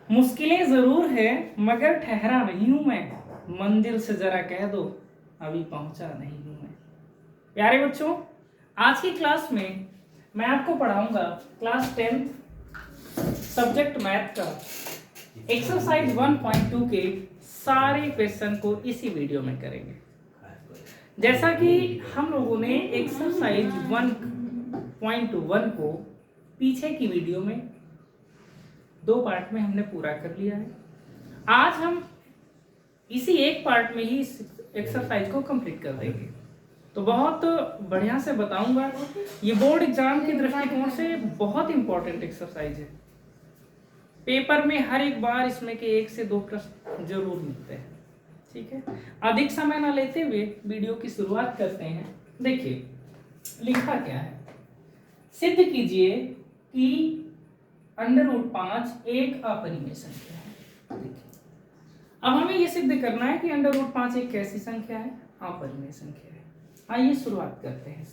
मुश्किलें जरूर है मगर ठहरा नहीं हूं मैं, मंजिल से जरा कह दो अभी पहुंचा नहीं हूं मैं। प्यारे बच्चों, आज की क्लास में मैं आपको पढ़ाऊंगा क्लास 10 सब्जेक्ट मैथ का एक्सरसाइज 1.2 के सारे क्वेश्चन को इसी वीडियो में करेंगे। जैसा कि हम लोगों ने एक्सरसाइज 1.1 को पीछे की वीडियो में 2 पार्ट में हमने पूरा कर लिया है, आज हम इसी एक पार्ट में ही इस एक्सरसाइज को कंप्लीट कर देंगे। तो बहुत बढ़िया से बताऊंगा, ये बोर्ड एग्जाम के दृष्टिकोण से बहुत इंपॉर्टेंट एक्सरसाइज है। पेपर में हर एक बार इसमें के 1 से 2 प्रश्न जरूर मिलते हैं। ठीक है, अधिक समय ना लेते हुए वीडियो की शुरुआत करते हैं। देखिए लिखा क्या है, सिद्ध कीजिए कि √5 एक अपरिमेय संख्या है। देखिए अब हमें यह सिद्ध करना है कि √5 एक कैसी संख्या है, अपरिमेय संख्या है। आइए शुरुआत करते हैं।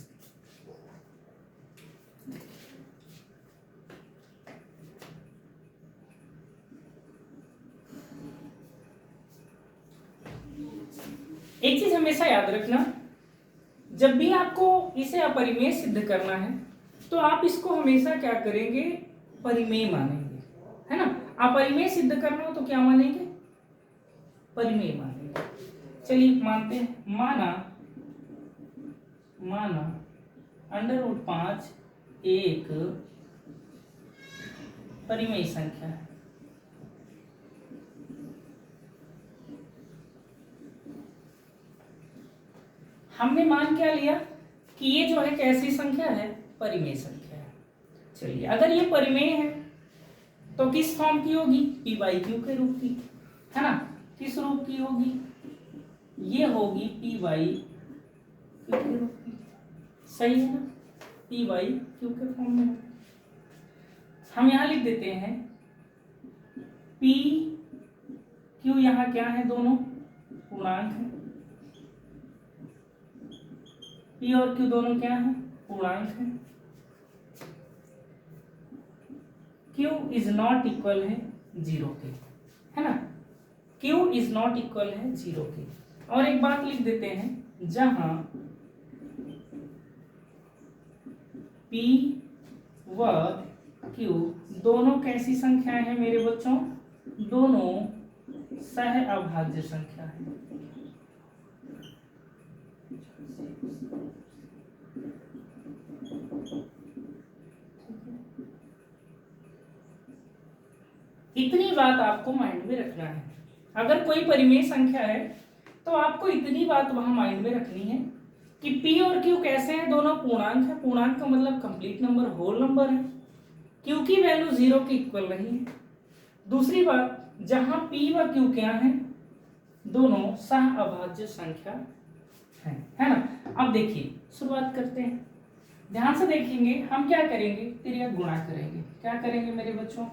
एक चीज हमेशा याद रखना, जब भी आपको इसे अपरिमेय सिद्ध करना है तो आप इसको हमेशा क्या करेंगे, परिमेय मानेंगे, है ना। अपरिमेय सिद्ध करना हो तो क्या मानेंगे, परिमेय मानेंगे। चलिए मानते हैं, माना √5 एक परिमेय संख्या है। हमने मान क्या लिया कि ये जो है कैसी संख्या है, परिमेय संख्या है। चलिए अगर ये परिमेय है तो किस फॉर्म की होगी, p/q के रूप की, है ना। किस रूप की होगी, ये होगी p/q के रूप की, सही है ना, p/q के फॉर्म में। हम यहां लिख देते हैं p q, यहां क्या है, दोनों पूर्णांक है। p और q दोनों क्या है, पूर्णांक है। q इज नॉट इक्वल है 0 के, है ना, q इज नॉट इक्वल है 0 के। और एक बात लिख देते हैं, जहां p व q दोनों कैसी संख्याएं हैं मेरे बच्चों, दोनों सह अभाज्य संख्या है। इतनी बात आपको माइंड में रखना है। अगर कोई परिमेय संख्या है तो आपको इतनी बात वहां माइंड में रखनी है कि p और q कैसे हैं, दोनों पूर्णांक है। पूर्णांक का मतलब कंप्लीट नंबर, होल नंबर है। q की वैल्यू 0 के इक्वल नहीं है। दूसरी बात, जहां p व q क्या है, दोनों सह अभाज्य संख्या है ना। अब देखिए शुरुआत करते हैं, ध्यान से देखेंगे। हम क्या करेंगे, तिर्यक गुणा करेंगे। क्या करेंगे मेरे बच्चों,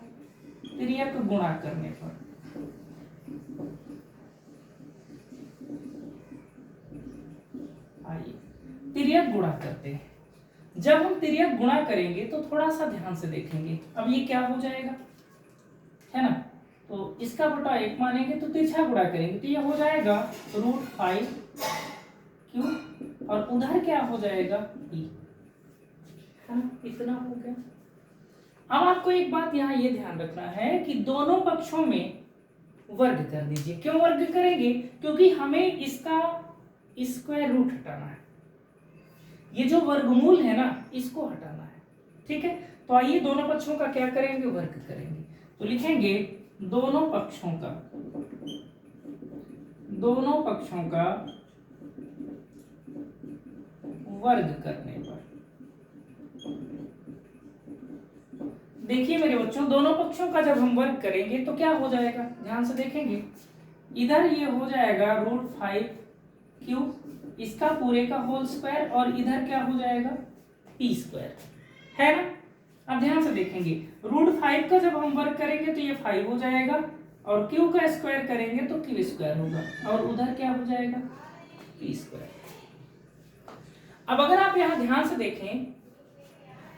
तिर्यक गुणा करने पर आइए तिर्यक गुणा करते हैं। जब हम तिर्यक गुणा करेंगे तो थोड़ा सा ध्यान से देखेंगे। अब ये क्या हो जाएगा, है ना, तो इसका बटा 1 मानेंगे तो तिरछा गुणा करेंगे तो ये हो जाएगा √5q, और उधर क्या हो जाएगा p, है ना। इतना हो गया। अब आपको एक बात यहाँ ये ध्यान रखना है कि दोनों पक्षों में वर्ग कर दीजिए। क्यों वर्ग करेंगे, क्योंकि हमें इसका स्क्वायर रूट हटाना है। ये जो वर्गमूल है ना, इसको हटाना है। ठीक है, तो आइए दोनों पक्षों का क्या करेंगे, वर्ग करेंगे। तो लिखेंगे दोनों पक्षों का वर्ग करने पर। देखिए मेरे बच्चों, दोनों पक्षों का जब हम वर्ग करेंगे तो क्या हो जाएगा, ध्यान से देखेंगे। इधर ये हो जाएगा √5q, इसका पूरे का होल स्क्वायर, और इधर क्या हो जाएगा, p², है ना। अब ध्यान से देखेंगे, √5 का जब हम वर्ग करेंगे तो ये 5 हो जाएगा, और q का स्क्वायर करेंगे तो q² होगा, और उधर क्या हो जाएगा, p²। अब अगर आप यहां ध्यान से देखें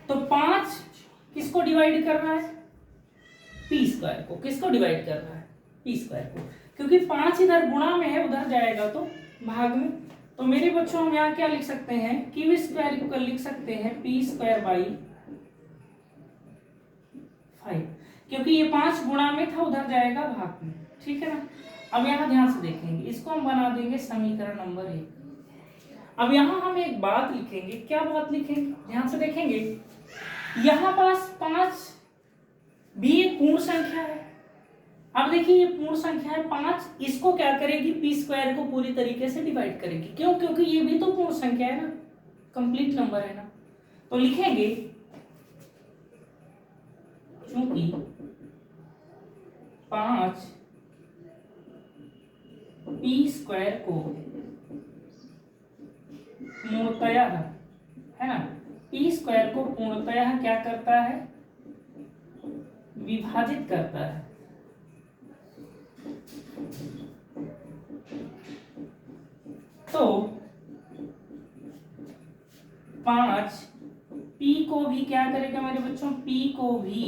तो 5 किसको डिवाइड कर रहा है, पी स्क्वायर को। किसको डिवाइड कर रहा है? पी स्क्वायर को, क्योंकि 5 इधर गुणा में है, उधर जाएगा तो भाग में। तो मेरे बच्चों हम यहाँ क्या लिख सकते हैं? क्यू स्क्वायर को लिख सकते हैं पी स्क्वायर बाई 5, क्योंकि ये 5 गुणा में था, उधर जाएगा भाग में। ठीक है ना? अब यहाँ ध्यान से देखेंगे, इसको हम बना देंगे समीकरण नंबर 1। अब यहाँ हम एक बात लिखेंगे। क्या बात लिखेंगे? ध्यान से देखेंगे, यहाँ पास 5 भी एक पूर्ण संख्या है। अब देखिए ये पूर्ण संख्या है 5, इसको क्या करेगी? पी स्क्वायर को पूरी तरीके से डिवाइड करेगी। क्यों? क्योंकि ये भी तो पूर्ण संख्या है ना, कंप्लीट नंबर है ना। तो लिखेंगे चूंकि 5 पी स्क्वायर को पूर्णतया, है ना, पी स्क्वायर को पूर्णतया क्या करता है? विभाजित करता है। तो 5 पी को भी क्या करेगा मेरे बच्चों? पी को भी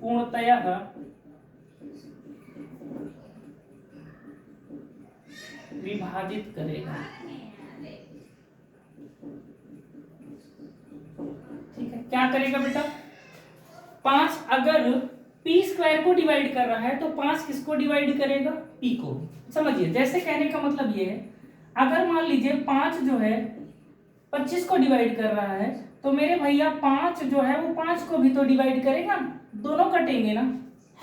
पूर्णतया विभाजित करेगा। ठीक है, क्या करेगा बेटा? 5 अगर पी स्क्वायर को डिवाइड कर रहा है तो 5 किसको डिवाइड करेगा? पी को। समझिए, जैसे कहने का मतलब ये है, अगर मान लीजिए 5 जो है 25 को डिवाइड कर रहा है, तो मेरे भैया 5 जो है वो 5 को भी तो डिवाइड करेगा, दोनों कटेंगे ना,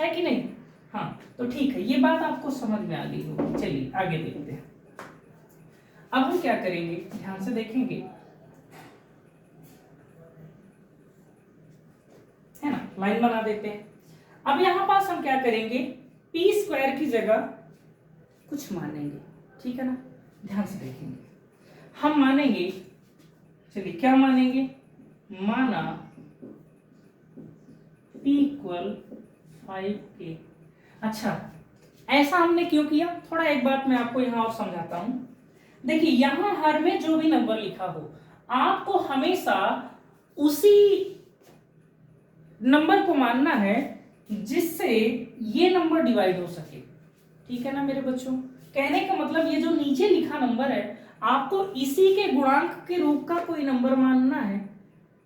है कि नहीं? हाँ, तो ठीक है, ये बात आपको समझ में आ गई होगी। चलिए आगे देखते हैं। अब हम क्या करेंगे? ध्यान से देखेंगे, है ना, लाइन बना देते हैं। अब यहां पास हम क्या करेंगे? पी स्क्वायर की जगह कुछ मानेंगे। ठीक है ना? ध्यान से देखेंगे, हम मानेंगे, चलिए क्या मानेंगे? माना p इक्वल 5k। अच्छा, ऐसा हमने क्यों किया? थोड़ा एक बात मैं आपको यहां और समझाता हूं। देखिए, यहां हर में जो भी नंबर लिखा हो, आपको हमेशा उसी नंबर को मानना है जिससे ये नंबर डिवाइड हो सके। ठीक है ना मेरे बच्चों? कहने का मतलब ये जो नीचे लिखा नंबर है, आपको इसी के गुणांक के रूप का कोई नंबर मानना है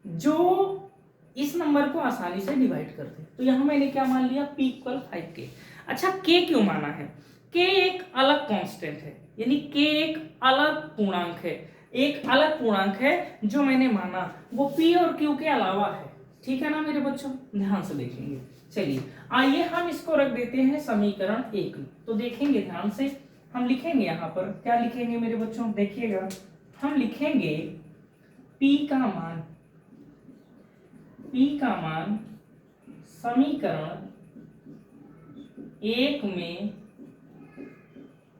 जो इस नंबर को आसानी से डिवाइड कर दे। तो यहां मैंने क्या मान लिया? p equal 5k। अच्छा, k क्यों माना है? k एक अलग कांस्टेंट है, यानी k एक अलग पूर्णांक है। एक अलग पूर्णांक है जो मैंने माना, वो p और q के अलावा है। ठीक है ना मेरे बच्चों? ध्यान से देखेंगे। चलिए आइए हम इसको रख देते हैं समीकरण 1 में। तो देखेंगे ध्यान से, हम लिखेंगे यहाँ पर, क्या लिखेंगे मेरे बच्चों? देखिएगा, हम लिखेंगे p का मान समीकरण 1 में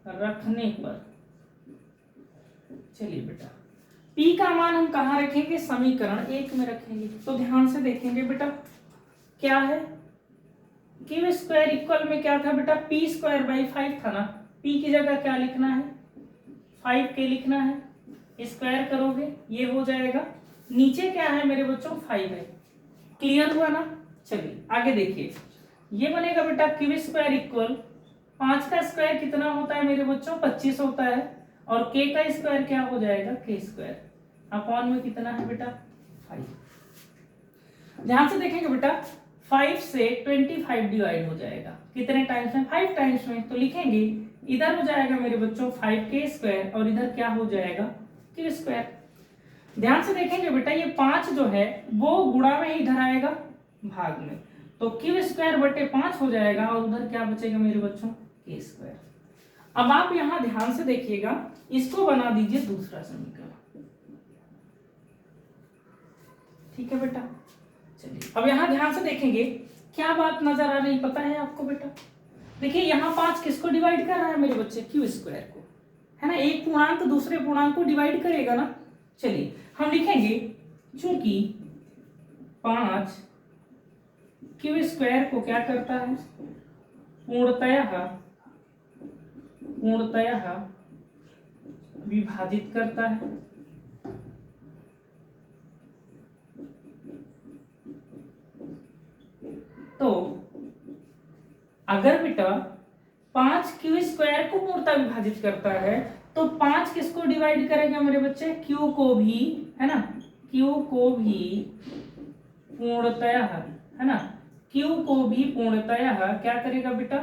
रखने पर। चलिए बेटा, p का मान हम कहाँ रखेंगे? समीकरण 1 में रखेंगे। तो ध्यान से देखेंगे बेटा, क्या है? क्यू स्क्वायर इक्वल में क्या था बेटा? पी स्क्वायर बाई 5 था ना। p की जगह क्या लिखना है? 5k लिखना है। स्क्वायर करोगे ये हो जाएगा, नीचे क्या है मेरे बच्चों? 5 है। क्लियर हुआ ना? चलिए आगे देखिए, ये बनेगा बेटा क्यू स्क्वायर इक्वल 5 का स्क्वायर कितना होता है मेरे बच्चों? 25 होता है, और k का स्क्वायर क्या हो जाएगा? k स्क्वायर अपॉन में कितना है बेटा? 5। ध्यान से देखेंगे बेटा, 5 से 25 डिवाइड हो जाएगा, कितने टाइम्स में? 5 टाइम्स में। तो लिखेंगे इधर हो जाएगा मेरे बच्चों 5k स्क्वायर, और इधर क्या हो जाएगा? q square. ध्यान से देखेंगे बेटा, ये 5 जो है वो गुणा में इधर आएगा भाग में, तो q स्क्वायर बटे 5 हो जाएगा, और उधर क्या बचेगा मेरे बच्चों? k square. अब आप यहां ध्यान से देखिएगा, इसको बना दीजिए दूसरा समीकरण। ठीक है बेटा? चलिए अब यहां ध्यान से देखेंगे, क्या बात नजर आ रही पता है आपको बेटा? देखिए यहाँ 5 किसको डिवाइड कर रहा है मेरे बच्चे? क्यू स्क्वायर को, है ना। एक पूर्णांक दूसरे पूर्णांक को डिवाइड करेगा ना। चलिए हम लिखेंगे चूंकि 5 क्यू स्क्वायर को क्या करता है? पूर्णतया विभाजित करता है। तो अगर बेटा 5 क्यू स्क्वायर को पूर्णतः विभाजित करता है तो 5 किसको डिवाइड करेगा मेरे बच्चे? क्यू को भी, है ना, क्यू को भी पूर्णतः, है ना, क्यू को भी पूर्णतः क्या करेगा बेटा?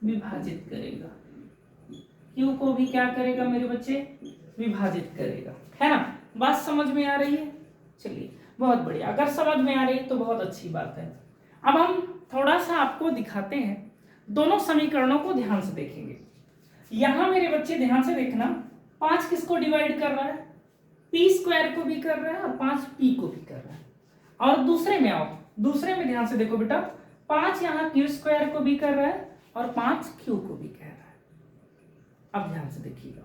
विभाजित करेगा। क्यू को भी क्या करेगा मेरे बच्चे? विभाजित करेगा, है ना। बात समझ में आ रही है? चलिए बहुत बढ़िया, अगर समझ में आ रही है तो बहुत अच्छी बात है। अब हम थोड़ा सा आपको दिखाते हैं, दोनों समीकरणों को ध्यान से देखेंगे। यहां मेरे बच्चे ध्यान से देखना, 5 किसको डिवाइड कर रहा है? पी स्क्वायर को भी कर रहा है और 5 पी को भी कर रहा है। और दूसरे में आओ, दूसरे में ध्यान से देखो बेटा, 5 यहाँ क्यू स्क्वायर को भी कर रहा है और 5 क्यू को भी कह रहा है। अब ध्यान से देखिएगा,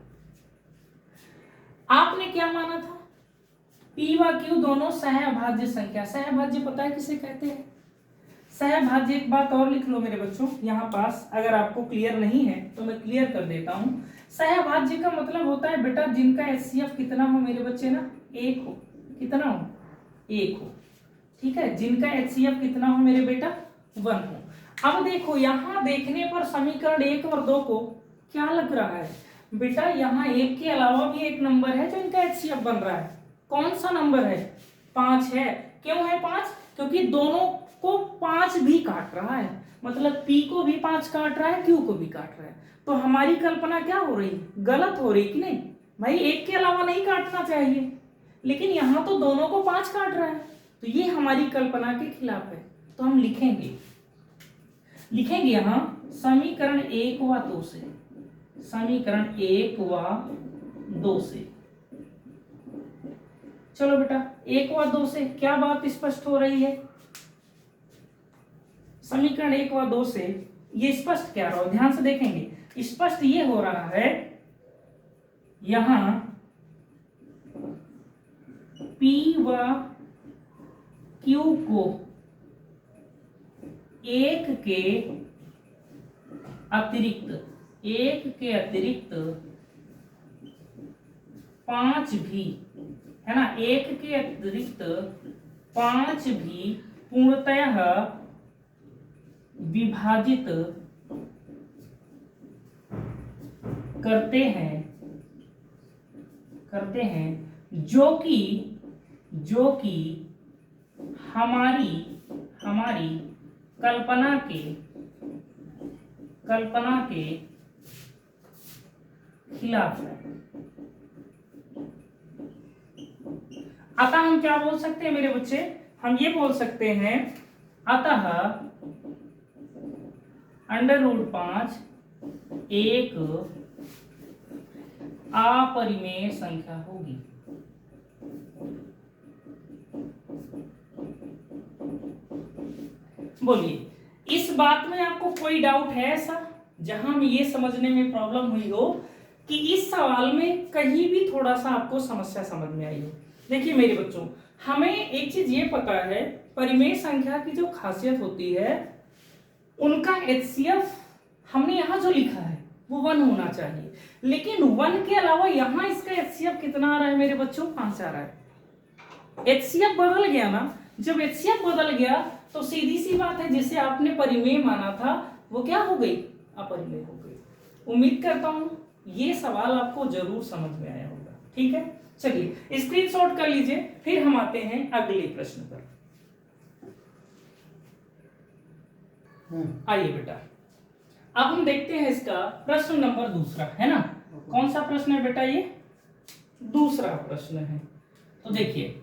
आपने क्या माना था? पी व क्यू दोनों सहअभाज्य संख्या। सहअभाज्य पता है किसे कहते हैं? सहअभाज्य, एक बात और लिख लो मेरे बच्चों यहाँ पास, अगर आपको क्लियर नहीं है तो मैं क्लियर कर देता हूं। सहअभाज्य का मतलब होता है बेटा जिनका एचसीएफ कितना हो मेरे बच्चे ना? 1 हो। कितना हो? 1 हो। ठीक है, जिनका एचसीएफ कितना हो मेरे बेटा? 1 हो। अब देखो यहाँ देखने पर समीकरण 1 और 2 को क्या लग रहा है बेटा? यहाँ 1 के अलावा भी एक नंबर है जो इनका एचसीएफ बन रहा है। कौन सा नंबर है? 5 है। क्यों है 5? क्योंकि दोनों को 5 भी काट रहा है, मतलब पी को भी 5 काट रहा है, क्यू को भी काट रहा है। तो हमारी कल्पना क्या हो रही? गलत हो रही कि नहीं भाई? 1 के अलावा नहीं काटना चाहिए, लेकिन यहाँ तो दोनों को 5 काट रहा है, तो ये हमारी कल्पना के खिलाफ है। तो हम लिखेंगे यहां समीकरण 1 व 2 से, समीकरण 1 व 2 से। चलो बेटा 1 व 2 से क्या बात स्पष्ट हो रही है? समीकरण 1 व 2 से ये स्पष्ट क्या रहा? ध्यान से देखेंगे, स्पष्ट ये हो रहा है यहां P व Q को 1 के अतिरिक्त 5 भी, है ना, 1 के अतिरिक्त 5 भी पूर्णतः विभाजित करते हैं जो कि हमारी कल्पना के खिलाफ है। अतः हम क्या बोल सकते हैं मेरे बच्चे? हम ये बोल सकते हैं अतः √5 एक अपरिमेय संख्या होगी। बोलिए, इस बात में आपको कोई डाउट है ऐसा जहां में ये समझने में प्रॉब्लम हुई हो कि इस सवाल में कहीं भी थोड़ा सा आपको समस्या समझ में आई हो? देखिए मेरे बच्चों, हमें एक चीज ये पता है, परिमेय संख्या की जो खासियत होती है उनका एचसीएफ हमने यहाँ जो लिखा है वो 1 होना चाहिए, लेकिन 1 के अलावा यहाँ इसका एचसीएफ कितना आ रहा है मेरे बच्चों? 5 आ रहा है। एचसीएफ बदल गया ना, जब एचसीएफ बदल गया तो सीधी सी बात है, जिसे आपने परिमेय माना था वो क्या हो गई? अपरिमेय हो गई। उम्मीद करता हूं ये सवाल आपको जरूर समझ में आया होगा। ठीक है, चलिए स्क्रीनशॉट कर लीजिए, फिर हम आते हैं अगले प्रश्न पर। आइए बेटा, अब हम देखते हैं इसका प्रश्न नंबर दूसरा, है ना। कौन सा प्रश्न है बेटा? ये दूसरा प्रश्न है। तो देखिए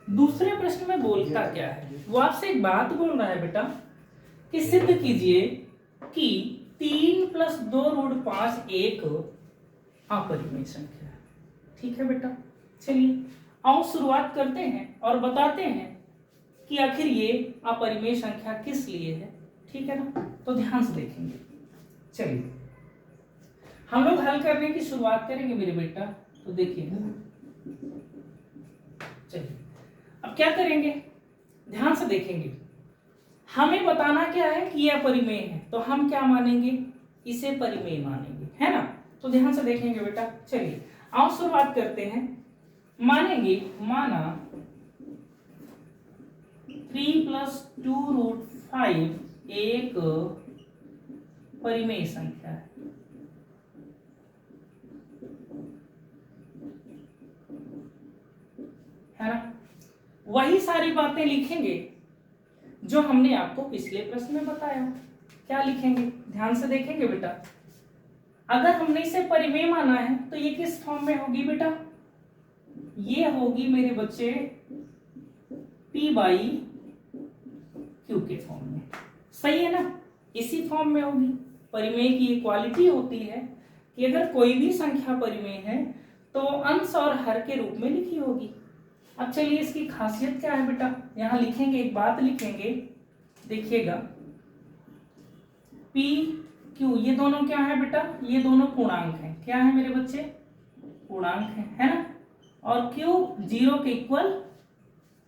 दूसरे प्रश्न में बोलता क्या है? वो आपसे एक बात बोल रहा है बेटा कि सिद्ध कीजिए कि 3 + 2√5 एक अपरिमेय संख्या है। ठीक है बेटा, चलिए आओ शुरुआत करते हैं और बताते हैं कि आखिर ये अपरिमेय संख्या किस लिए है। ठीक है ना, तो ध्यान से देखेंगे। चलिए हम लोग हल करने की शुरुआत करेंगे मेरे बेटा। तो देखिए चलिए अब क्या करेंगे, ध्यान से देखेंगे। हमें बताना क्या है कि यह अपरिमेय है, तो हम क्या मानेंगे? इसे परिमेय मानेंगे, है ना। तो ध्यान से देखेंगे बेटा। चलिए आओ शुरुआत करते हैं। मानेंगे, माना 3+2√5 एक परिमेय संख्या है ना। वही सारी बातें लिखेंगे जो हमने आपको पिछले प्रश्न में बताया। क्या लिखेंगे, ध्यान से देखेंगे बेटा। अगर हमने इसे परिमेय माना है तो ये किस फॉर्म में होगी बेटा, ये होगी मेरे बच्चे P/Q के फॉर्म में। सही है ना, इसी फॉर्म में होगी। परिमेय की ये क्वालिटी होती है कि अगर कोई भी संख्या परिमेय है तो अंश और हर के रूप में लिखी होगी। अब चलिए इसकी खासियत क्या है बेटा, यहां लिखेंगे, एक बात लिखेंगे, देखिएगा। P Q ये दोनों क्या है बेटा, ये दोनों पूर्णांक हैं। क्या है मेरे बच्चे, पूर्णांक है ना। और Q 0 के इक्वल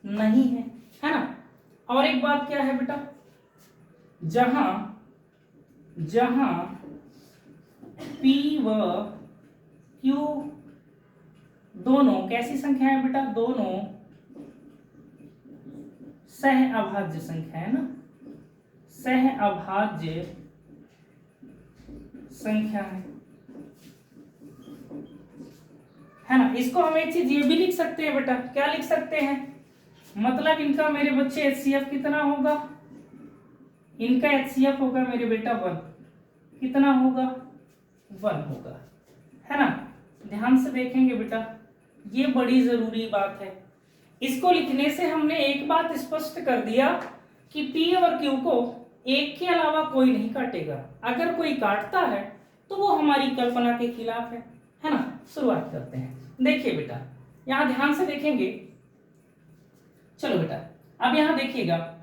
नहीं है ना। और एक बात क्या है बेटा, जहां P व Q दोनों कैसी संख्या है बेटा, दोनों सह अभाज्य संख्या है ना, सह अभाज्य संख्या है ना। इसको हम एक चीज ये भी लिख सकते हैं बेटा, क्या लिख सकते हैं, मतलब इनका मेरे बच्चे HCF कितना होगा, इनका HCF होगा मेरे बेटा 1। कितना होगा, 1 होगा, है ना। ध्यान से देखेंगे बेटा, ये बड़ी जरूरी बात है। इसको लिखने से हमने एक बात स्पष्ट कर दिया कि P और Q को एक के अलावा कोई नहीं काटेगा। अगर कोई काटता है तो वो हमारी कल्पना के खिलाफ है ना। शुरुआत करते हैं। देखिए बेटा, यहां ध्यान से देखेंगे। चलो बेटा, अब यहां देखिएगा,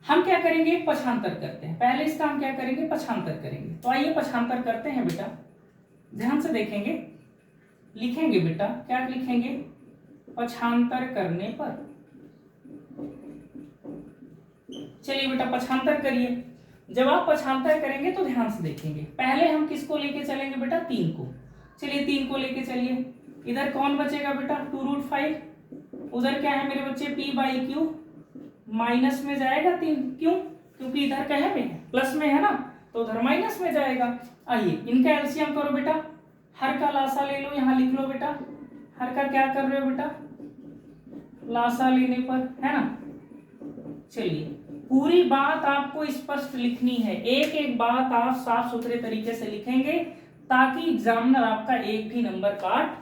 हम क्या करेंगे, पक्षांतर करते हैं। पहले इसका हम क्या करेंगे, पक्षांतर करेंगे। तो आइए पक्षांतर करते हैं बेटा। ध्यान से देखेंगे, लिखेंगे बेटा, क्या लिखेंगे, पक्षांतर करने पर। चलिए बेटा पक्षांतर करिए। जब आप पक्षांतर करेंगे तो ध्यान से देखेंगे, पहले हम किसको लेके चलेंगे बेटा, 3 को। चलिए 3 को लेके चलिए। इधर कौन बचेगा बेटा, 2√5। उधर क्या है मेरे बच्चे, P/Q माइनस में जाएगा 3। क्यों, क्योंकि इधर क्या है में प्लस में है ना, तो उधर माइनस में जाएगा। आइए इनका एलसीएम करो बेटा, हर का लासा ले लो, यहां लिख लो बेटा। हर का क्या कर रहे हो बेटा, लासा लेने पर, है ना। चलिए पूरी बात आपको स्पष्ट लिखनी है, एक एक बात आप साफ सुथरे तरीके से लिखेंगे ताकि एग्जामिनर आपका एक भी नंबर काट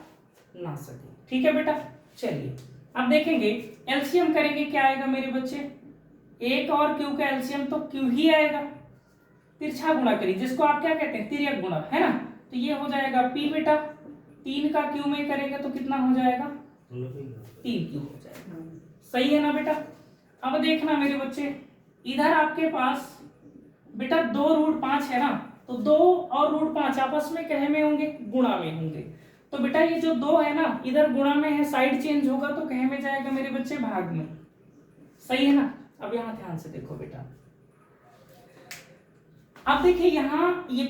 ना सके। ठीक है बेटा। चलिए अब देखेंगे, एलसीएम करेंगे, क्या आएगा मेरे बच्चे, 1 और Q का एलसीएम तो Q ही आएगा। तिरछा गुणा करिए, जिसको आप क्या कहते हैं, तिर्यक गुणा, है ना। तो ये हो जाएगा P बेटा, 3 का Q में करेंगे तो कितना हो जाएगा, 3Q हो जाएगा। सही है ना बेटा। अब देखना मेरे बच्चे, इधर आपके पास बेटा 2√5 है ना, तो 2 और √5 आपस में कहे में होंगे, गुणा में होंगे। तो बेटा ये जो 2 है ना, इधर गुणा में है, साइड चेंज होगा तो कहे में जाएगा मेरे बच्चे, भाग में। सही है ना। अब यहां ध्यान से देखो बेटा, अब देखिए यहां ये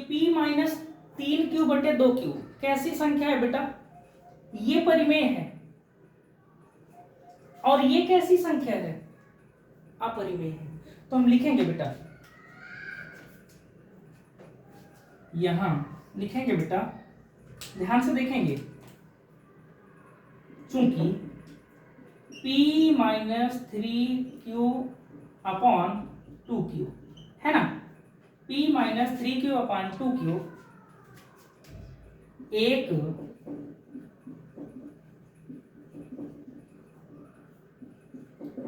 P-3Q/2Q कैसी संख्या है बेटा, ये परिमेय है। और ये कैसी संख्या है, अपरिमेय है। तो हम लिखेंगे बेटा, यहां लिखेंगे बेटा, ध्यान से देखेंगे, चूंकि P-3Q/2Q है ना, P-3Q/2Q एक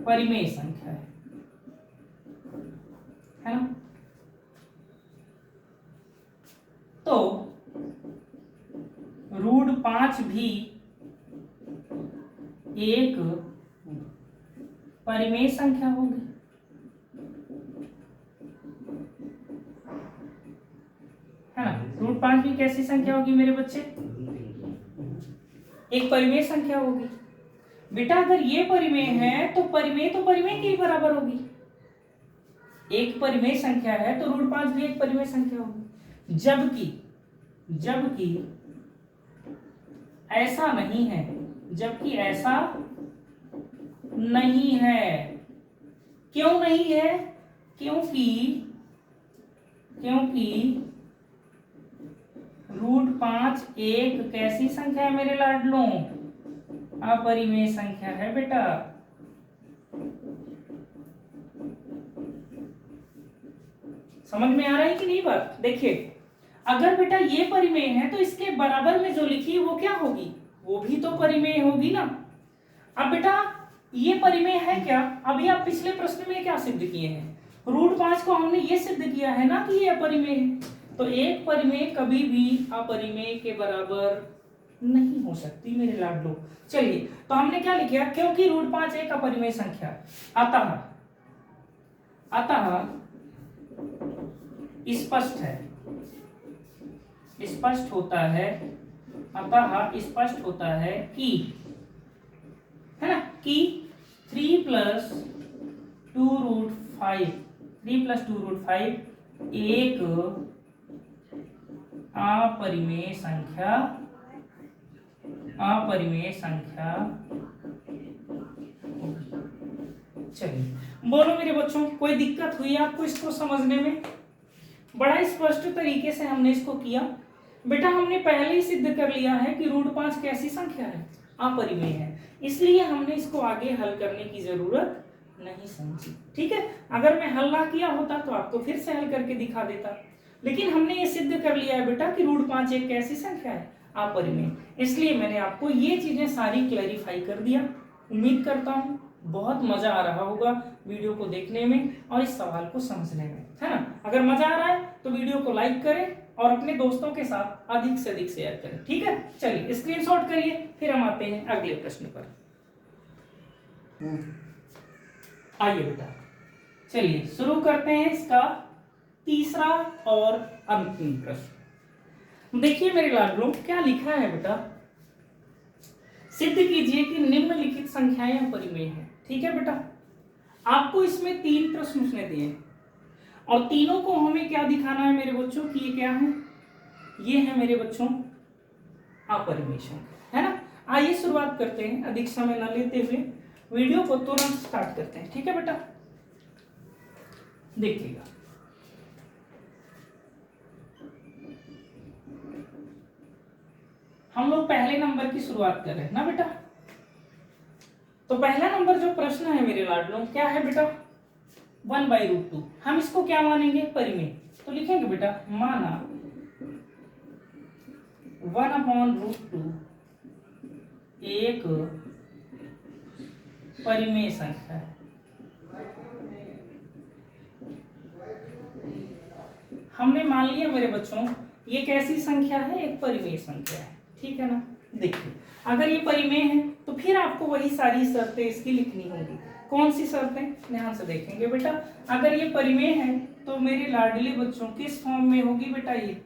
परिमेय संख्या है ना। तो √5 भी एक परिमेय संख्या होगी, है ना। √5 भी कैसी संख्या होगी मेरे बच्चे, एक परिमेय संख्या होगी। बेटा अगर ये परिमेय है तो परिमेय के बराबर होगी। एक परिमेय संख्या है तो √5 भी एक परिमेय संख्या होगी। जबकि ऐसा नहीं है, क्यों नहीं है? क्योंकि √5 एक कैसी संख्या है मेरे लाडलों? अपरिमेय संख्या है बेटा। समझ में आ रहा है कि नहीं बात? देखिए, अगर बेटा ये परिमेय है तो इसके बराबर में जो लिखी है वो क्या होगी? वो भी तो परिमेय होगी ना। अब बेटा ये परिमेय है क्या? अभी आप पिछले प्रश्न में क्या सिद्ध किए हैं? √5 को हमने ये सिद्ध किया है ना कि ये अपरिमेय है। तो एक परिमेय कभी भी अपरिमेय के बराबर नहीं हो सकती मेरे लाडलो। चलिए, तो हमने क्या लिखा? क्योंकि √5 एक अपरिमेय संख्या है, अतः स्पष्ट है, स्पष्ट होता है, अतः स्पष्ट होता है कि, है ना, कि 3 + 2√5 एक अपरिमेय संख्या होगी। चलिए, बोलो मेरे बच्चों, कोई दिक्कत हुई आपको इसको समझने में? बड़ा स्पष्ट तरीके से हमने इसको किया बेटा। हमने पहले ही सिद्ध कर लिया है कि √5 कैसी संख्या है? अपरिमेय है। इसलिए हमने इसको आगे हल करने की जरूरत नहीं समझी। ठीक है, अगर मैं हल ना किया होता तो आपको फिर से हल करके दिखा देता, लेकिन हमने ये सिद्ध कर लिया है बेटा कि √5 एक कैसी संख्या है? अपरिमेय। इसलिए मैंने आपको ये चीजें सारी क्लैरिफाई कर दिया। उम्मीद करता हूँ बहुत मजा आ रहा होगा वीडियो को देखने में और इस सवाल को समझने में, है ना। अगर मजा आ रहा है तो वीडियो को लाइक करें और अपने दोस्तों के साथ अधिक से अधिक शेयर करें। ठीक है, चलिए स्क्रीनशॉट करिए, फिर हम आते हैं अगले प्रश्न पर। आइए बेटा, चलिए शुरू करते हैं इसका तीसरा और अंतिम प्रश्न। देखिए मेरे लाडलों, क्या लिखा है बेटा? सिद्ध कीजिए कि निम्नलिखित संख्याएं अपरिमेय हैं। ठीक है बेटा, आपको इसमें 3 प्रश्न उसने दिए और तीनों को हमें क्या दिखाना है मेरे बच्चों कि ये क्या है? ये है मेरे बच्चों अपरिमेय संख्या, है ना। आइए शुरुआत करते हैं, अधिक समय न लेते हुए वीडियो को तुरंत स्टार्ट करते हैं। ठीक है बेटा, देखिएगा। हम लोग पहले नंबर की शुरुआत कर रहे हैं ना बेटा। तो पहला नंबर जो प्रश्न है मेरे लाडलों, क्या है बेटा? 1/√2। हम इसको क्या मानेंगे? परिमेय। तो लिखेंगे बेटा, माना 1/√2 एक परिमेय संख्या है। हमने मान लिया मेरे बच्चों ये कैसी संख्या है? एक परिमेय संख्या है। ठीक है ना। देखिए, अगर ये परिमेय है तो फिर आपको वही सारी शर्तें इसकी लिखनी होगी। कौन सी शर्तें? ध्यान से देखेंगे बेटा। अगर ये परिमेय है तो मेरे लाडले बच्चों किस फॉर्म में होगी बेटा? ये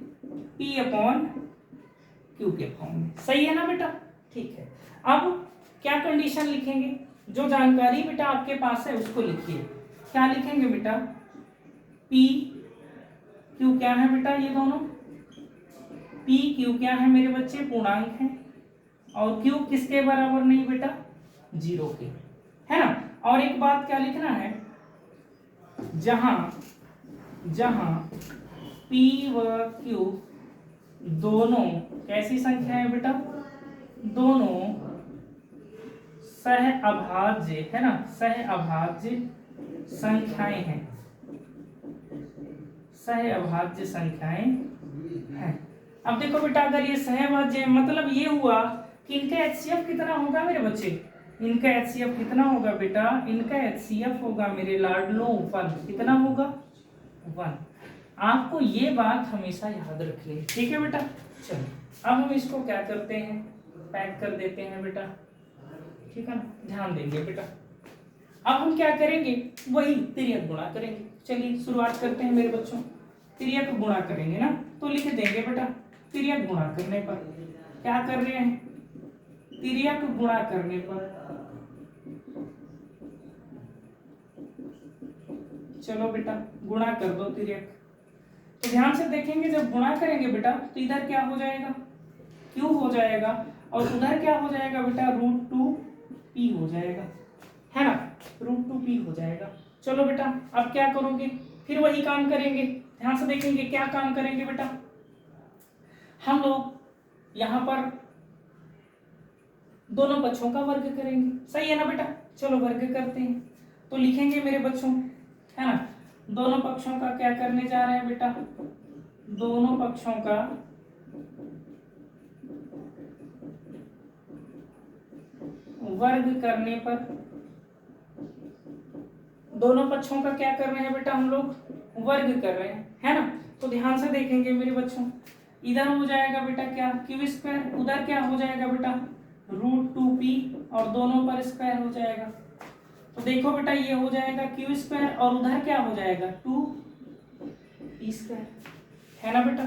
P/Q के फॉर्म में। सही है ना बेटा? ठीक है। अब क्या कंडीशन लिखेंगे? जो जानकारी बेटा आपके पास है उसको लिखिए। क्या लिखेंगे बेटा? P/Q क्या है बेटा? ये दोनों P/Q क्या है मेरे बच्चे? पूर्णांक है। और Q किसके बराबर नहीं बेटा? 0 के, है ना। और एक बात क्या लिखना है? जहां P व Q दोनों कैसी संख्या है बेटा? दोनों सहअभाज्य, है ना, सहअभाज्य संख्याएं हैं, सहअभाज्य संख्याएं हैं। अब देखो बेटा, अगर ये सहअभाज्य मतलब ये हुआ कि इनका HCF कितना होगा मेरे बच्चे? इनका HCF कितना होगा बेटा? इनका HCF होगा मेरे लाडलों 1। कितना होगा? 1। आपको ये बात हमेशा याद रखनी है। ठीक है बेटा। चलो अब हम इसको क्या करते हैं? पैक कर देते हैं बेटा। ठीक है ना, ध्यान देंगे बेटा। अब हम क्या करेंगे? वही तिर्यक गुणा करेंगे। चलिए शुरुआत करते हैं मेरे बच्चों। तिर्यक गुणा करेंगे ना, तो लिख देंगे बेटा तिर्यक गुणा करने पर। क्या कर रहे हैं? तिर्यक गुणा करने पर। चलो बेटा गुणा कर दो तिर्यक। तो ध्यान से देखेंगे, जब गुणा करेंगे बेटा तो इधर क्या हो जाएगा? Q हो जाएगा और उधर क्या हो जाएगा बेटा? √2P हो जाएगा, है ना। √2P हो जाएगा। चलो बेटा अब क्या करोगे, फिर वही काम करेंगे। ध्यान से देखेंगे क्या काम करेंगे बेटा, हम लोग यहाँ पर दोनों पक्षों का वर्ग करेंगे, सही है ना बेटा। चलो वर्ग करते हैं, तो लिखेंगे मेरे बच्चों, है ना, दोनों पक्षों का क्या करने जा रहे हैं बेटा, दोनों पक्षों का वर्ग करने पर, दोनों पक्षों का क्या कर रहे हैं बेटा, हम लोग वर्ग कर रहे हैं, है ना। तो ध्यान से देखेंगे मेरे बच्चों, इधर हो जाएगा बेटा क्या क्यू स्क्वायर, उधर क्या हो जाएगा बेटा √2p, और दोनों पर स्क्वायर हो जाएगा। तो देखो बेटा ये हो जाएगा क्यू स्क्वायर और उधर क्या हो जाएगा 2p स्क्वायर, है ना बेटा।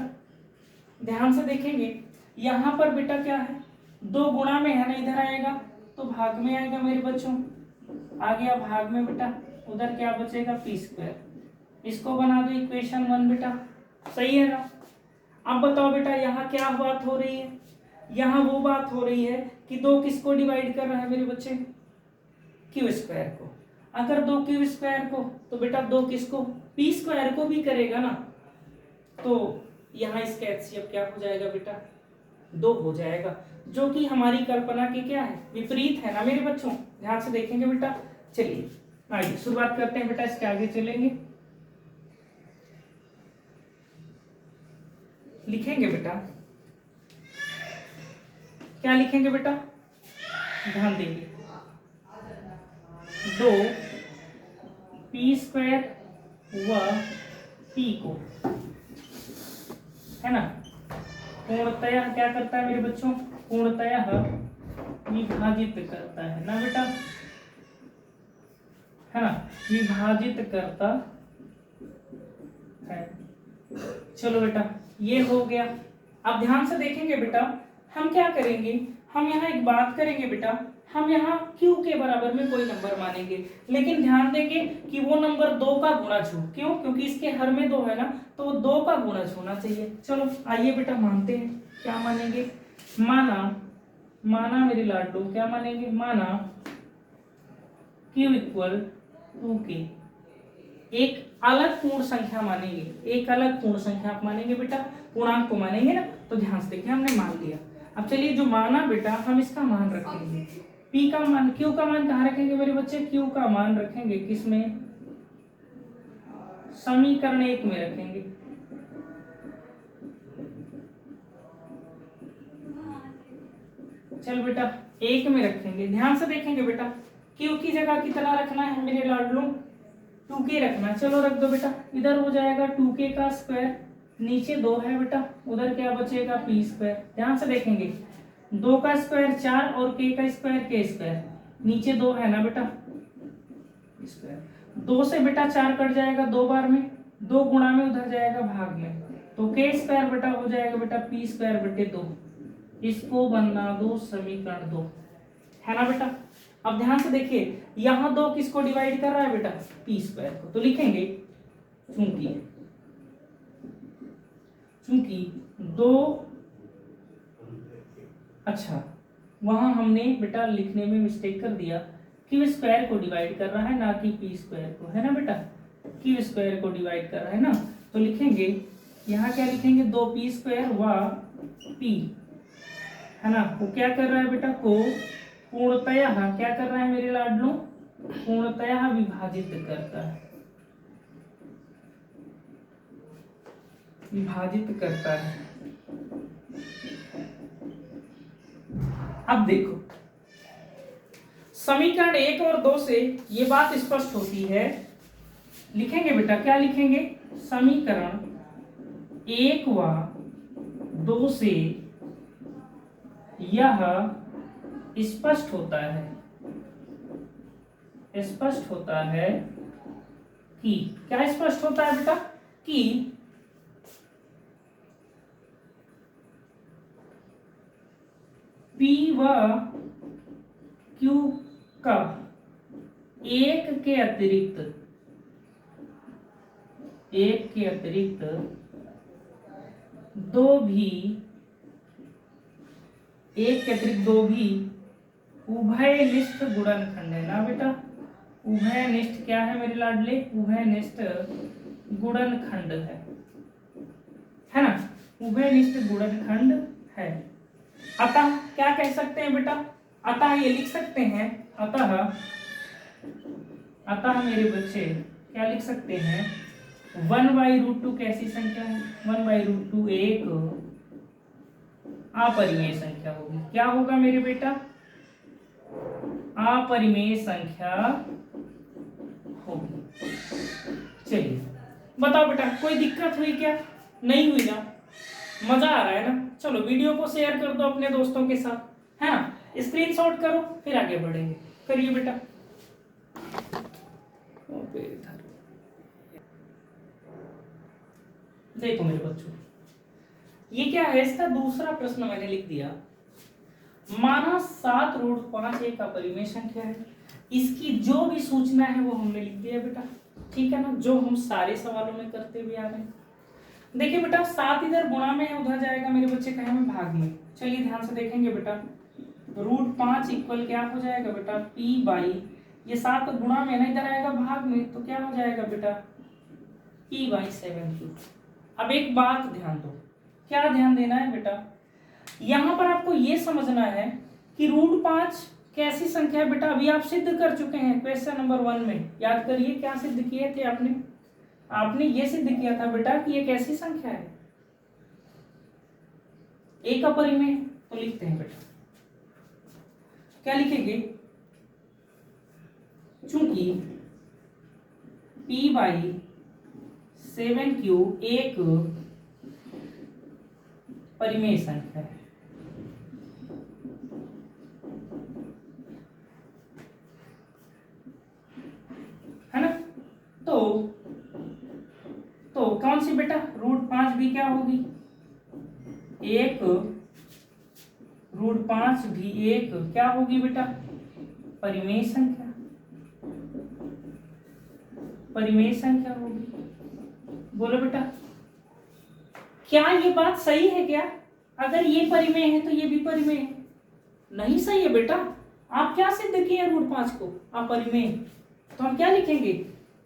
ध्यान से देखेंगे यहाँ पर बेटा क्या है, 2 गुणा में है ना, इधर आएगा तो भाग में आएगा मेरे बच्चों, आ गया भाग में बेटा, उधर क्या बचेगा p स्क्वायर, इसको बना दो इक्वेशन 1 बेटा, सही है ना। अब बताओ बेटा यहाँ क्या बात हो रही है, यहाँ वो बात हो रही है कि 2 किसको डिवाइड कर रहा है मेरे बच्चे, क्यू स्क्वायर को। अगर 2 क्यू स्क्वायर को तो बेटा 2 किसको, p स्क्वायर को भी करेगा ना, तो यहाँ इसका एचसीएफ क्या हो जाएगा बेटा 2 हो जाएगा, जो कि हमारी कल्पना के क्या है, विपरीत है ना मेरे बच्चों। ध्यान से देखेंगे बेटा, चलिए आइए शुरुआत करते हैं बेटा, इसके आगे चलेंगे। लिखेंगे बेटा, क्या लिखेंगे बेटा, ध्यान देंगे, 2 p स्क्वायर व p को, है ना, पूर्णतया क्या करता है मेरे बच्चों, पूर्णतया विभाजित करता है ना बेटा, है ना, विभाजित करता है। चलो बेटा ये हो गया। अब ध्यान से देखेंगे बेटा, हम क्या करेंगे, हम यहाँ एक बात करेंगे बेटा, हम यहाँ q के बराबर में कोई नंबर मानेंगे, लेकिन ध्यान देंगे कि वो नंबर 2 का गुणज हो, क्यों, क्योंकि इसके हर में 2 है ना, तो वो 2 का गुणज होना चाहिए। चलो आइए बेटा मानते हैं, क्या मानेंगे, माना मेरे लाडलो, क्या मानेंगे, माना q इक्वल 2k, एक अलग पूर्ण संख्या मानेंगे, एक अलग पूर्ण संख्या आप मानेंगे बेटा, पूर्णांक को मानेंगे ना। तो ध्यान से देखिए हमने मान लिया। अब चलिए जो माना बेटा हम इसका मान रखेंगे, p का मान, q का मान कहाँ रखेंगे मेरे बच्चे, q का मान रखेंगे किसमें, समीकरण 1 में रखेंगे। चल बेटा 1 में रखेंगे, ध्यान से देखेंगे बेटा, q की जगह कितना रखना है मेरे लाडलो, 2k रखना। चलो रख दो बेटा, इधर हो जाएगा 2k का स्क्वायर, नीचे 2 है बेटा, उधर क्या बचेगा p स्क्वायर। ध्यान से देखेंगे 2 का स्क्वायर 4 और k का स्क्वायर k स्क्वायर, नीचे 2 है ना बेटा स्क्वायर, 2 से बेटा 4 कट जाएगा 2 बार में, 2 गुणा में उधर जाएगा भाग में, तो k स्क्वायर बेटा हो जाएगा बेटा p स्क्वायर बटे 2, इसको बना दो समीकरण 2, है ना बेटा। अब ध्यान से देखिए यहाँ 2 किसको डिवाइड कर रहा है बेटा, p स्क्वायर को, तो लिखेंगे चूंकि 2, अच्छा वहां हमने बेटा लिखने में मिस्टेक कर दिया, क्यू स्क्वायर को डिवाइड कर रहा है ना कि p स्क्वायर को, है ना बेटा, क्यू स्क्वायर को डिवाइड कर रहा है ना, तो लिखेंगे यहाँ क्या लिखेंगे 2p स्क्वायर व p, है ना, वो क्या कर रहा है बेटा, को पूर्णतया क्या कर रहा है मेरे लाडलो, पूर्णतया विभाजित करता है, विभाजित करता है। अब देखो समीकरण 1 और 2 से ये बात स्पष्ट होती है, लिखेंगे बेटा, क्या लिखेंगे, समीकरण 1 व 2 से यह स्पष्ट होता है कि, क्या स्पष्ट होता है बेटा, कि p व q का एक के अतिरिक्त दो भी उभयनिष्ठ गुणनखंड है ना बेटा, उभयनिष्ठ क्या है मेरे लाडले? उभयनिष्ठ गुणनखंड है ना? उभयनिष्ठ गुणनखंड है। अतः क्या कह सकते हैं बेटा? अतः ये लिख सकते हैं, अतः मेरे बच्चे क्या लिख सकते हैं? 1/√2 कैसी संख्या है? 1/√2 एक अपरिमेय संख्या होगी। क्या होगा मेरे बेटा? अपरिमेय संख्या होगी। चलिए बताओ बेटा, कोई दिक्कत हुई क्या? नहीं हुई ना? मजा आ रहा है ना? चलो वीडियो को शेयर कर दो अपने दोस्तों के साथ, है ना? स्क्रीनशॉट करो, फिर आगे बढ़ेंगे। करिए बेटा। देखो मेरे बच्चों, ये क्या है? इसका दूसरा प्रश्न मैंने लिख दिया। माना 7√5 एक अपरिमेय संख्या है। इसकी जो भी सूचना है वो हमने लिख दिया बेटा, ठीक है ना? जो हम सारे सवालों में करते हुए आ रहे हैं। देखिए बेटा, 7 इधर गुणा में है, उधर जाएगा मेरे बच्चे कहे में भाग में। चलिए ध्यान से देखेंगे बेटा, √5 इक्वल क्या हो जाएगा बेटा? p/, ये 7 गुणा में ना, इधर आएगा भाग में, तो क्या हो जाएगा बेटा? p/7 cube. अब एक बात ध्यान दो, क्या ध्यान देना है बेटा? यहां पर आपको ये समझना है कि √5 कैसी संख्या है बेटा? अभी आप सिद्ध कर चुके हैं क्वेश्चन नंबर 1 में। याद करिए क्या सिद्ध किए थे आपने? आपने ये सिद्ध किया था बेटा कि ये कैसी संख्या है? एक अपरिमेय। तो लिखते हैं बेटा, क्या लिखेंगे? चूंकि p/7 क्यूब एक परिमेय संख्या है ना? तो कौन सी बेटा? √5 भी क्या होगी? एक √5 भी एक क्या होगी बेटा? परिमेय संख्या, परिमेय संख्या होगी। बोलो बेटा, क्या ये बात सही है क्या? अगर ये परिमेय है तो ये भी परिमेय है? नहीं सही है बेटा। आप क्या सिद्ध किए √5 को? अपरिमेय। तो हम क्या लिखेंगे?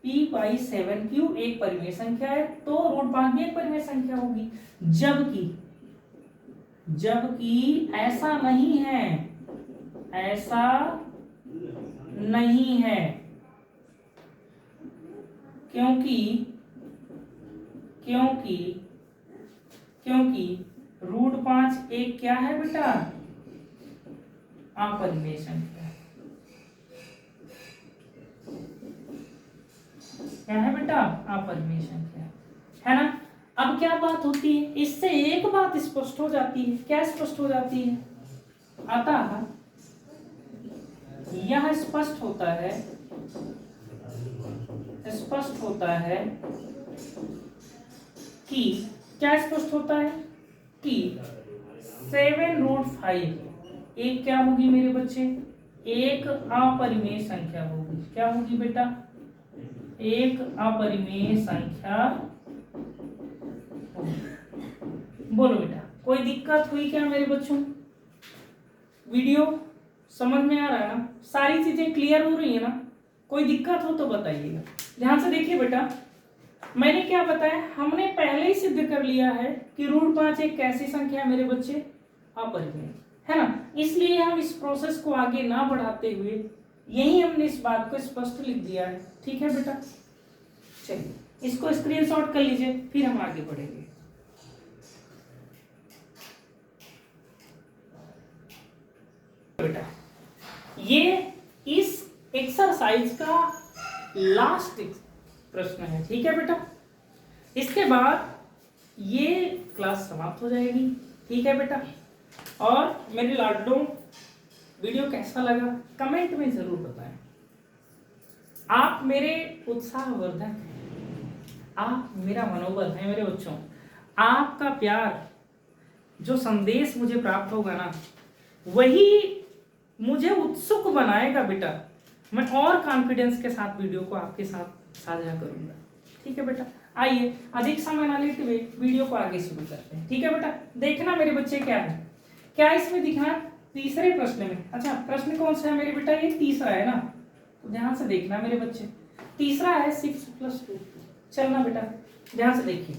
p/7 क्यूब एक परिमेय संख्या है, तो √5 भी एक परिमेय संख्या होगी। जबकि ऐसा नहीं है, ऐसा नहीं है, क्योंकि √5 एक क्या है बेटा? अपरिमेय संख्या। क्या है बेटा? अपरिमेय संख्या, है ना? अब क्या बात होती है? इससे एक बात स्पष्ट हो जाती है। क्या स्पष्ट हो जाती है? अतः यह स्पष्ट होता है कि क्या स्पष्ट होता है? कि 7√5 एक क्या होगी मेरे बच्चे? एक अपरिमेय संख्या होगी। क्या होगी बेटा? एक अपरिमेय संख्या। बोलो बेटा, कोई दिक्कत हुई क्या मेरे बच्चों? वीडियो समझ में आ रहा है ना? सारी चीजें क्लियर हो रही है ना? कोई दिक्कत हो तो बताइएगा। ध्यान से देखिए बेटा, मैंने क्या बताया? हमने पहले ही सिद्ध कर लिया है कि √5 एक कैसी संख्या है मेरे बच्चे? अपरिमेय, है ना? इसलिए हम इस प्रोसेस को आगे ना बढ़ाते हुए यही हमने इस बात को स्पष्ट लिख दिया है। ठीक है बेटा? चलिए इसको स्क्रीनशॉट कर लीजिए, फिर हम आगे बढ़ेंगे। बेटा, ये इस एक्सरसाइज का लास्ट प्रश्न है। ठीक है बेटा? इसके बाद ये क्लास समाप्त हो जाएगी। ठीक है बेटा? और मेरे लाडलों, वीडियो कैसा लगा कमेंट में जरूर बताएं। आप मेरे उत्साहवर्धक हैं, आप मेरा मनोबल है मेरे बच्चों। आपका प्यार, जो संदेश मुझे प्राप्त होगा ना, वही मुझे उत्सुक बनाएगा बेटा। मैं और कॉन्फिडेंस के साथ वीडियो को आपके साथ साझा करूंगा। ठीक है बेटा? आइए अधिक समय ना लेते हुए वीडियो को आगे शुरू करते हैं। ठीक है बेटा? देखना मेरे बच्चे क्या है, क्या इसमें दिखना तीसरे प्रश्न में। अच्छा, प्रश्न कौन सा है मेरे बेटा? ये तीसरा है ना? ध्यान से देखना मेरे बच्चे। तीसरा है 6 + 2। चलना बेटा ध्यान से देखिए,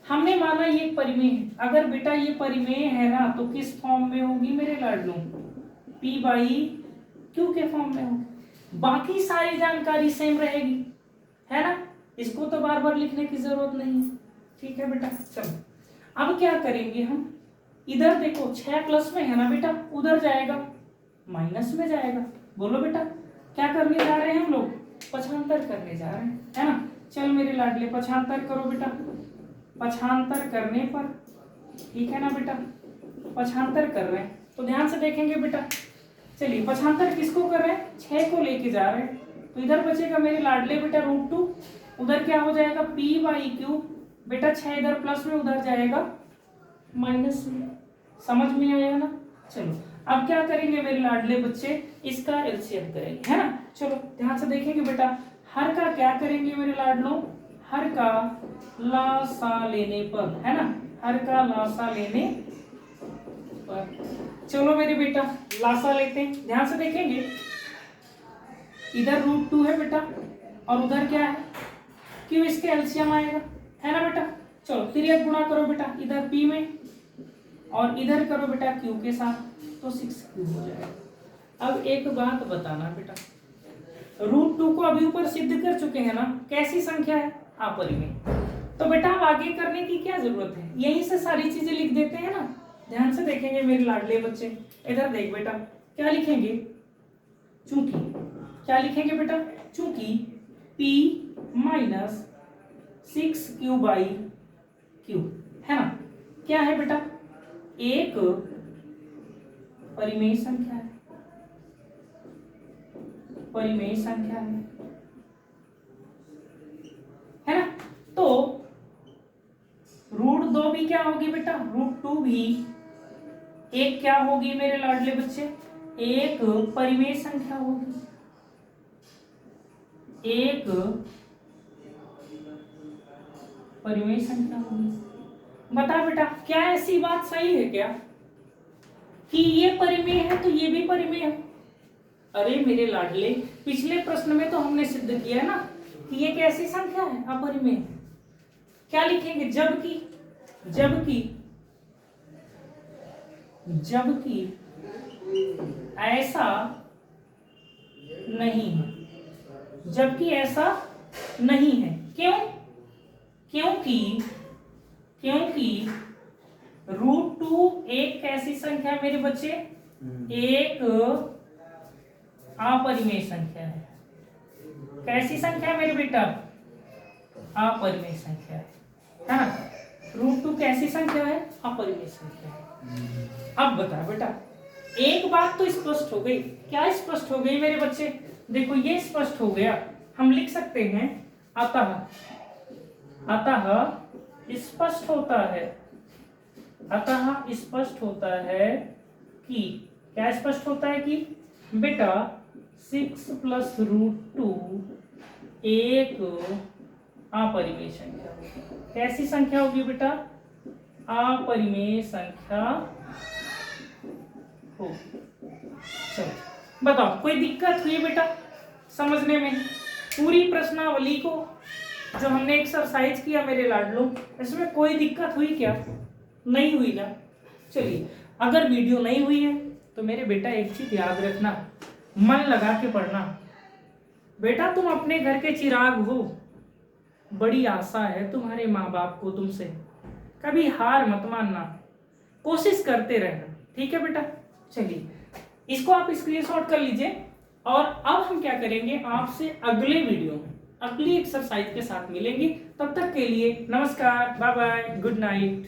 हमने माना ये परिमेय है। अगर बेटा ये परिमेय है ना तो किस फॉर्म में होगी मेरे लाडलू? P/Q के फॉर्म में होगी। बाकी सारी जानकारी सेम रहेगी, है ना, इसको तो बार बार लिखने की जरूरत नहीं है। ठीक है बेटा, चलो अब क्या करेंगे हम, इधर देखो 6 प्लस में है ना बेटा, उधर जाएगा माइनस में जाएगा। बोलो बेटा क्या करने जा रहे हैं हम लोग? पक्षांतर करने जा रहे हैं, है ना। चल मेरे लाडले पक्षांतर करो बेटा। पक्षांतर करने पर, ठीक है ना बेटा, पक्षांतर कर रहे हैं तो ध्यान से देखेंगे बेटा। चलिए पक्षांतर किसको कर रहे हैं? 6 को लेके जा रहे हैं, तो इधर बचेगा मेरे लाडले बेटा √2, उधर क्या हो जाएगा P/Q। बेटा 6 इधर प्लस में, उधर जाएगा माइनस में। समझ में आया ना? चलो अब क्या करेंगे मेरे लाडले बच्चे, इसका एलसीएम करेंगे, है ना। चलो ध्यान से देखेंगे बेटा, हर का क्या करेंगे मेरे लाडलों? हर का लासा लेने पर, है ना, हर का लासा लेने पर। चलो मेरे बेटा लासा लेते हैं, ध्यान से देखेंगे, इधर √2 है बेटा और उधर क्या है Q, इसके एलसीएम आएगा, है ना बेटा। चलो तिर्यक गुणा करो बेटा, इधर P में और इधर करो बेटा Q के साथ, तो 6Q हो जाएगा। अब एक बात बताना बेटा, √2 को अभी ऊपर सिद्ध कर चुके हैं ना, कैसी संख्या है? अपरिमेय। तो बेटा अब आगे करने की क्या जरूरत है, यहीं से सारी चीजें लिख देते हैं ना। ध्यान से देखेंगे मेरे लाडले बच्चे, इधर देख बेटा क्या लिखेंगे, चूंकि क्या लिखेंगे बेटा, चूंकि P - 6Q/Q, है ना, क्या है बेटा, एक परिमेय संख्या है, परिमेय संख्या है ना। तो √2 भी क्या होगी बेटा, √2 भी एक क्या होगी मेरे लाडले बच्चे, एक परिमेय संख्या होगी, एक परिमेय संख्या होगी। बता बेटा क्या ऐसी बात सही है क्या कि ये परिमेय है तो ये भी परिमेय है? अरे मेरे लाडले, पिछले प्रश्न में तो हमने सिद्ध किया ना कि ये कैसी संख्या है, अपरिमेय। क्या लिखेंगे, जबकि ऐसा नहीं है, जबकि ऐसा नहीं है। क्यों? क्योंकि √2 एक कैसी संख्या है मेरे बच्चे, एक अपरिमेय संख्या है। कैसी संख्या है मेरे बेटा? अपरिमेय संख्या है ना। √2 कैसी संख्या है? अपरिमेय संख्या है। अब बता बेटा, एक बात तो स्पष्ट हो गई। क्या स्पष्ट हो गई मेरे बच्चे? देखो ये स्पष्ट हो गया, हम लिख सकते हैं अतः स्पष्ट होता है कि, क्या स्पष्ट होता है कि बेटा 6 + √2 एक अपरिमेय संख्या होगी। कैसी संख्या होगी बेटा? अपरिमेय संख्या होगी। चलो बताओ कोई दिक्कत हुई बेटा समझने में? पूरी प्रश्नावली को जो हमने एक्सरसाइज किया मेरे लाडलों, इसमें कोई दिक्कत हुई क्या? नहीं हुई ना। चलिए अगर वीडियो नहीं हुई है तो मेरे बेटा एक चीज याद रखना, मन लगा के पढ़ना। बेटा तुम अपने घर के चिराग हो, बड़ी आशा है तुम्हारे माँ बाप को तुमसे, कभी हार मत मानना, कोशिश करते रहना, ठीक है बेटा। चलिए इसको आप स्क्रीनशॉट कर लीजिए और अब हम क्या करेंगे, आपसे अगले वीडियो में अगली एक्सरसाइज के साथ मिलेंगे। तब तक के लिए नमस्कार, बाय बाय, गुड नाइट।